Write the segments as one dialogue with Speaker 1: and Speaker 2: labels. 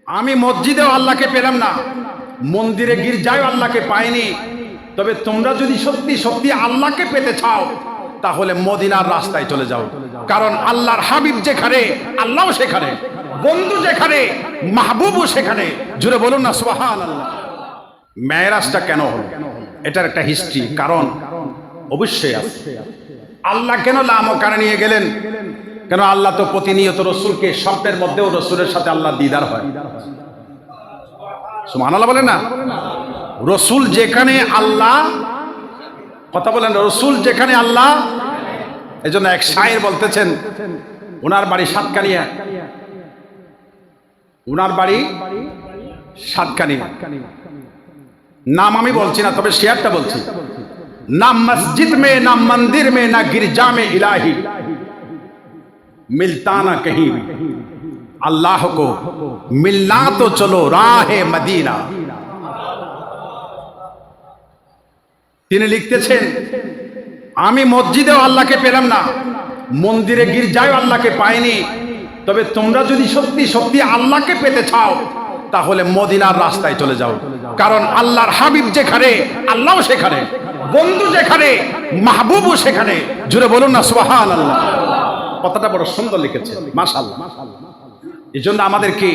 Speaker 1: আমি মসজিদেও আল্লাহকে পেলাম না, মন্দিরে গির্জায় আল্লাহকে পাইনি, তবে তোমরা যদি সত্যি সত্যি আল্লাহকে পেতে চাও তাহলে মদিনার রাস্তায় চলে যাও। কারণ আল্লাহর হাবিব যেখানে আল্লাহও সেখানে, বন্ধু যেখানে মাহবুবও সেখানে। জুড়ে বলুন না সুবহানাল্লাহ। মেরাজটা কেন হলো? এটার একটা হিস্ট্রি, কারণ অবশ্যই আছে। আল্লাহ কেন লামকানে নিয়ে গেলেন? কেন আল্লাহ তো প্রতিনিয়ত রসুলকে, স্বপ্নের মধ্যেও রসুলের সাথে আল্লাহ দিদার হয়। সুবহানাল্লাহ বলেন না। রসুল যেখানে আল্লাহ, কথা বলেন, রসুল যেখানে আল্লাহ। এই জন্য এক শায়ের বলতেছেন, ওনার বাড়ি সাতকানিয়া, ওনার বাড়ি সাতকানিয়া। নাম আমি বলছি না, তবে শেয়ারটা বলছি। না মসজিদ মে, না মন্দির মে, না गिरजा में इलाही मिलता ना कहीं भी, अल्लाह को मिलना तो चलो राहे मदीना। তিনি লিখতেছেন, আমি মসজিদেও আল্লাহকে পেলাম না, মন্দিরে গির্জায় আল্লাহকে পাইনি, তবে তোমরা যদি সত্যি সত্যি আল্লাহকে পেতে চাও তাহলে মদিনার রাস্তায় চলে যাও। কারণ আল্লাহর হাবিব যেখানে আল্লাহও সেখানে, বন্ধু যেখানে মাহবুবও সেখানে। জুড়ে বলুন না সুবহানাল্লাহ। কথাটা বড় সুন্দর লিখেছে, মাশাআল্লাহ। এই জন্য আমাদেরকে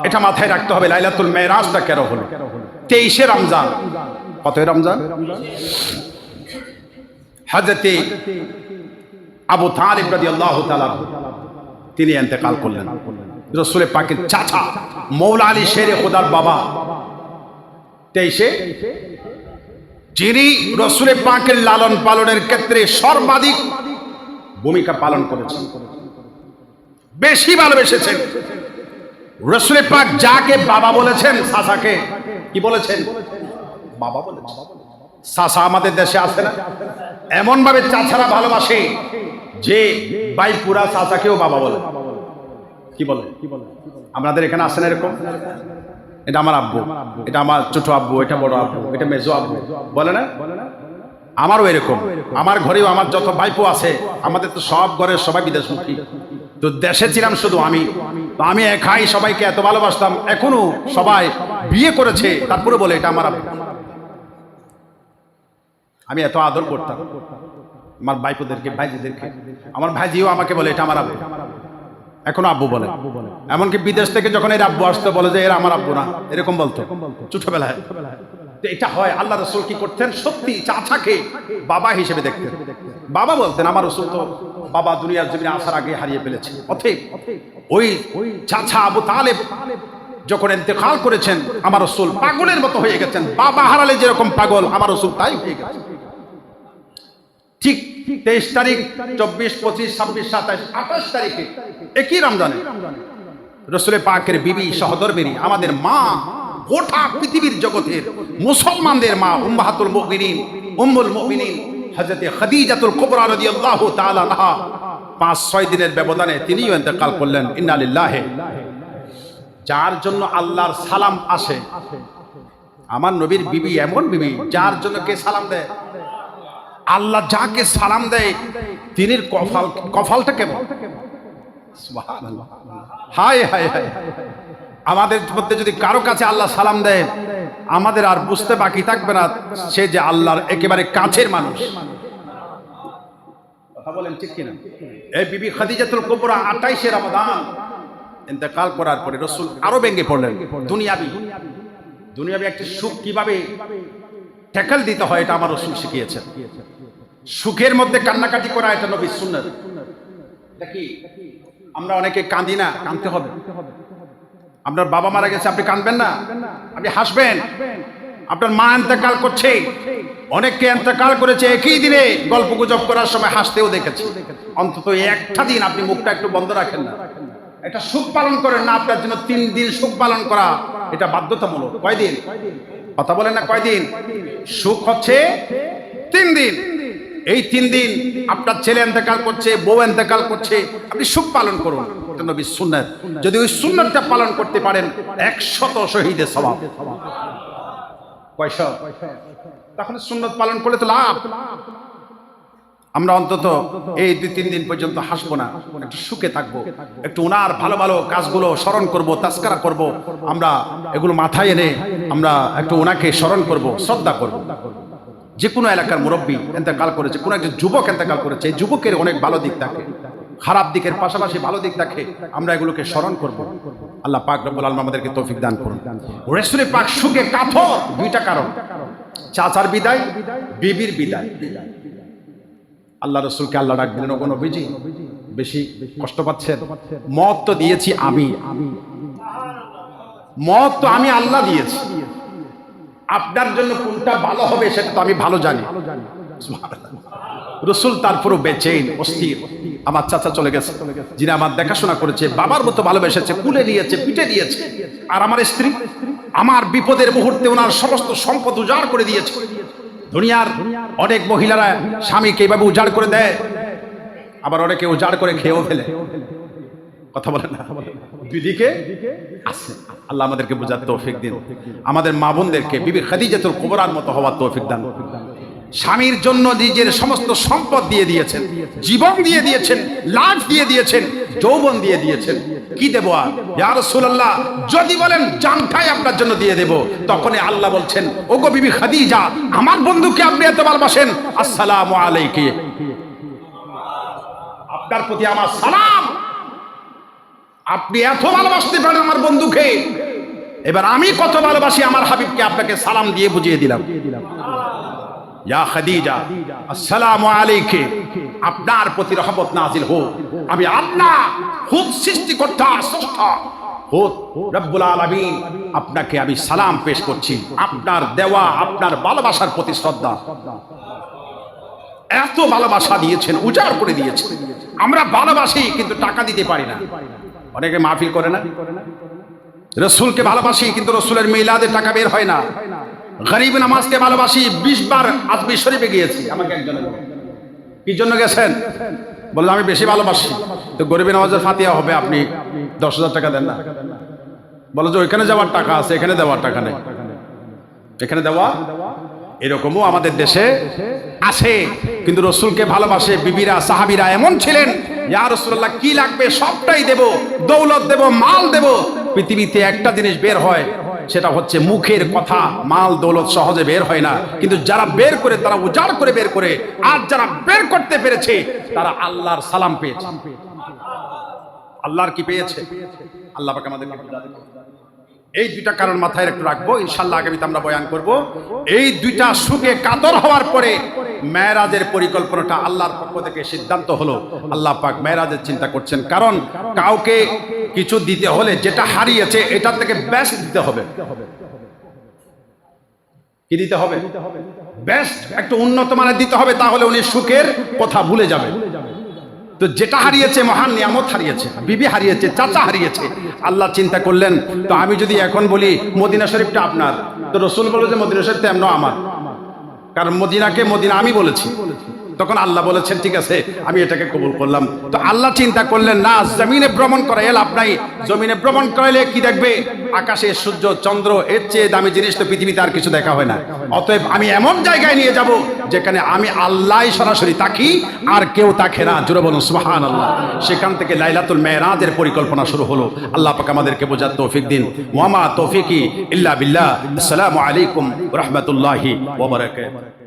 Speaker 1: এটা মাথায় রাখতে হবে, লাইলাতুল মেরাজটা কেন হলো? 23শে রমজান। কত রমজান? হযরতে আবু তালিব রাদিয়াল্লাহু তাআলা তিনি ইন্তেকাল করলেন। রাসূল পাকের চাচা মৌলা আলী শেরে খোদার বাবা 23শে, যিনি রাসূল পাকের লালন পালনের ক্ষেত্রে সর্বাধিক ভূমিকা পালন করেছেন, বেশি ভালোবেসেছেন। রাসূল পাক যাকে বাবা বলেছেন, চাচাকে কি বলেছেন? বাবা বলেছেন। চাচা আমাদের দেশে আছে না? এমন ভাবে চাচারা ভালোবাসে যে বাইপুরা চাচাকেও বাবা বলে। কি বলে? আমাদের এখানে আছে না এরকম? এটা আমার আব্বু, এটা আমার ছোট আব্বু, এটা বড় আব্বু, এটা মেজো আব্বু, বলে না? আমারও এরকম। আমার ঘরেও আমার যত ভাইপো আছে, আমাদের তো সব ঘরের সবাই বিদেশমুখী। তো দেশে ছিলাম শুধু আমি, তো আমি একাই সবাইকে এত ভালোবাসতাম। এখনো সবাই বিয়ে করেছে, তারপরে বলে এটা আমার আব্বু। আমি এত আদর করতাম আমার ভাইপোদেরকে, ভাইজিদেরকে। আমার ভাইজিও আমাকে বলে এটা আমার আব্বু, এখনো আব্বু বলে। এমনকি বিদেশ থেকে যখন এর আব্বু আসতো বলে যে এরা আমার আব্বু না, এরকম বলতো ছোটবেলায়। এটা হয়। আল্লাহ রাসূল কি করতেন? সত্যি চাচাকে বাবা হিসেবে দেখতেন, বাবা বলতেন। আমার রাসূল তো বাবা দুনিয়ার জমিনে আসার আগে হারিয়ে ফেলেছে। অতএব ওই চাচা আবু তালেব যখন ইন্তেকাল করেছেন, আমার রাসূল পাগলের মতো হয়ে গেছেন। বাবা হারালে যেরকম পাগল, আমার রাসূল তাই হয়ে গেছে। ঠিক 23 তারিখ, 24, 25, 26, 27, 28 তারিখে একই রমজানে রাসূল পাকের বিবি সহধর্মিণী, আমাদের মা, গোটা পৃথিবীর জগতের মুসলমানদের মা, উম্মাহাতুল মুমিনিন, উম্মুল মুমিনিন হযরতে খাদিজাতুল কুবরা রাদিয়াল্লাহু তাআলা আনহা 5-6 দিনের ব্যবধানে তিনিও ইন্তেকাল করলেন। ইন্না লিল্লাহি। যার জন্য আল্লাহর সালাম আসে, আমার নবীর বিবি এমন বিবি যার জন্য কে সালাম দেয়? আল্লাহ যাকে সালাম দেয় তিনি কফালটা কেমন? সুবহানাল্লাহ। হায় হায় হায়। আমাদের মধ্যে যদি কারো কাছে আল্লাহ সালাম দেয়, আমাদের আর বুঝতে বাকি থাকবে না সে যে আল্লাহর একেবারে কাছের মানুষ। কথা বলেন ঠিক কিনা? এই বিবি খাদিজাতুল কুবরা 28শে রমাদান ইন্তেকাল করার পরে রাসূল আরো ভেঙে পড়লেন। দুনিয়াবি একটা সুখ কিভাবে ট্যাকল দিতে হয় এটা আমার রাসূল শিখিয়েছেন। সুখের মধ্যে কান্নাকাটি করা এটা নবীর সুন্নাত। দেখি আমরা অনেকে কাঁদি না, কাঁদতে হবে। আপনার বাবা মারা গেছে, আপনি কাঁদবেন না? আপনি হাসবেন। আপনার মা ইন্তেকাল করছে, অনেককে ইন্তেকাল করেছে একই দিনে, গল্প গুজব করার সময় হাসতেও দেখেছি। অন্তত একটা দিন আপনি মুখটা একটু বন্ধ রাখেন না, এটা সুখ পালন করেন না। আপনার জন্য 3 দিন সুখ পালন করা এটা বাধ্যতামূলক। কয়দিন? কথা বলেন না কয়দিন? সুখ হচ্ছে 3 দিন। এই 3 দিন আপনার ছেলে ইন্তেকাল করছে, বউ ইন্তেকাল করছে, আপনি সুখ পালন করুন। এটা নবীর সুন্নাত। যদি ওই সুন্নাতটা পালন করতে পারেন 100 শহীদের সওয়াব। কয়শ? তখন সুন্নাত পালন করলে তো লাভ। আমরা অন্তত এই 2-3 দিন পর্যন্ত হাসবো না, একটু সুখে থাকবো, একটু ওনার ভালো ভালো কাজগুলো স্মরণ করব, তাস্কারা করব, আমরা এগুলো মাথায় এনে আমরা একটু ওনাকে স্মরণ করব, শ্রদ্ধা করব। যে কোনো এলাকার মুরব্বী ইন্তেকাল করেছে, কোনো একজন যুবক ইন্তেকাল করেছে, এই যুবকের অনেক ভালো দিক থাকে, খারাপ দিকের পাশাপাশি ভালো দিক থাকে, আমরা এগুলোকে স্মরণ করব। আল্লাহ পাক রব্বুল আলামিন আমাদেরকে তৌফিক দান করুন। রাসূলের পাক সুখে কাতর, দুইটা কারণ, চাচার বিদায়, বিবির বিদায়। আল্লাহ রসুলকে আল্লাহ ডাক দিলেন, ওগো নবীজি বেশি কষ্ট পাচ্ছেন? মত তো দিয়েছি আমি, মত তো আমি আল্লাহ দিয়েছি, আপনার জন্য কোনটা ভালো হবে সেটা তো আমি ভালো জানি। রসুল তারপরও বেচেন, অস্থির। আমার চাচা চলে গেছে, যিনি আমার দেখাশোনা করেছে, বাবার মতো ভালোবেসেছে, কুলে নিয়েছে, পিঠে দিয়েছে, আর আমার স্ত্রী আমার বিপদের মুহূর্তে ওনার সমস্ত সম্পদ উজাড় করে দিয়েছে। দুনিয়ার অনেক মহিলারা স্বামীকে এইভাবে উজাড় করে দেয়, আবার অনেকে উজাড় করে খেয়েও ফেলে। কথা বলেন না, দুদিকে আছে। আল্লাহ আমাদেরকে বোঝার তৌফিক দিন, আমাদের মা বোনদেরকে বিবি খাদিজাতুল কুবরার মতো হওয়ার তৌফিক দান। স্বামীর জন্য নিজের সমস্ত সম্পদ দিয়ে দিয়েছেন, জীবন দিয়ে দিয়েছেন, লাশ দিয়ে দিয়েছেন, যৌবন দিয়ে দিয়েছেন। কি দেব আর? ইয়া রাসূলুল্লাহ, যদি বলেন জানটাই আপনার জন্য দিয়ে দেব, তখনই আল্লাহ বলছেন, ওগো বিবি খাদিজা, আমার বন্ধুকে আপনি এত ভালোবাসেন, আসসালামু আলাইকি, আপনার প্রতি আমার সালাম। আপনি এত ভালোবাসতে পারেন আমার বন্ধুকে, এবার আমি কত ভালোবাসি আমার হাবিবকে আপনাকে সালাম দিয়ে বুঝিয়ে দিলাম। ইয়া খাদিজা, আসসালামু আলাইকি, আপনার প্রতি রহমত নাজিল হোক। আমি আল্লাহ খুদ সৃষ্টিকর্তা, স্রষ্টা খুদ রব্বুল আলামিন, আপনাকে আমি সালাম পেশ করছি, আপনার দেওয়া আপনার ভালোবাসার প্রতি শ্রদ্ধা। এত ভালোবাসা দিয়েছেন, উজাড় করে দিয়েছেন। আমরা ভালোবাসি কিন্তু টাকা দিতে পারি না, অনেকে মাহফিল করে না। রসুলকে ভালোবাসি কিন্তু রসুলের মিলাদে টাকা বের হয় না। গরিব নামাজকে ভালোবাসি, 20 বার আজমির শরীফে গিয়েছি। আমাকে একজন কি জন্য গেছেন? বললো আমি বেশি ভালোবাসি। তো গরিব নামাজের ফাতিহা হবে, আপনি 10,000 টাকা দেন না। বলো যে ওইখানে যাওয়ার টাকা আছে, এখানে দেওয়ার টাকা নেই, এখানে দেওয়া। এরকমও আমাদের দেশে আছে, কিন্তু রসুলকে ভালোবাসে বিবিরা, সাহাবিরা এমন ছিলেন, ইয়া রাসূলুল্লাহ কি লাগবে সবটাই দেব, দৌলত দেব, মাল দেব। পৃথিবীতে একটা জিনিস বের হয়, সেটা হচ্ছে মুখের কথা। মাল দৌলত সহজে বের হয় না, কিন্তু যারা বের করে তারা উজাড় করে বের করে, আর যারা বের করতে পেরেছে তারা আল্লাহর সালাম পেয়েছে। আল্লাহর কি পেয়েছে? আল্লাহ পাক আমাদেরকে এই দুইটা কারণ মাথায় একটু রাখবো, ইনশাআল্লাহ আগামীতে আমরা বয়ান করব। এই দুইটা সুখে কাতর হওয়ার পরে মেরাজের পরিকল্পনাটা আল্লাহর পক্ষ থেকে সিদ্ধান্ত হলো। আল্লাহ পাক মেরাজের চিন্তা করছেন, কারণ কাউকে কিছু দিতে হলে যেটা হারিয়েছে এটার থেকে বেস্ট দিতে হবে। কি দিতে হবে? বেস্ট, একটু উন্নত মানের দিতে হবে, তাহলে উনি সুখের কথা ভুলে যাবে। তো যেটা হারিয়েছে, মহান নিয়ামত হারিয়েছে, বিবি হারিয়েছে, চাচা হারিয়েছে। আল্লাহ চিন্তা করলেন, তো আমি যদি এখন বলি মদিনা শরীফটা আপনার, তো রসুল বলল যে মদিনা শরীফটা এমন আমার, কারণ মদিনাকে মদিনা আমি বলেছি। তখন আল্লাহ বলেছেন ঠিক আছে, আমি এটাকে কবুল করলাম। তো আল্লাহ চিন্তা করলেন, না, জমিনে ভ্রমণ করাই লাভ নাই। জমিনে ভ্রমণ করাইলে কি দেখবে? আকাশে সূর্য চন্দ্র, এর চেয়ে দামি জিনিস তো পৃথিবীতে আর কিছু দেখা হয় না। অতএব আমি এমন জায়গায় নিয়ে যাব যেখানে আমি আল্লাহ সরাসরি তাকি, আর কেউ তাকে না। জোরে বলুন সুবহানাল্লাহ। সেখান থেকে লাইলাতুল মেরাজের পরিকল্পনা শুরু হলো। আল্লাহ পাক আমাদেরকে বোঝার তৌফিক দিন। ওয়া মা তৌফিকি ইল্লা বিল্লাহ। আসসালামু আলাইকুম ওয়া রাহমাতুল্লাহি ওয়া বারাকাতুহু।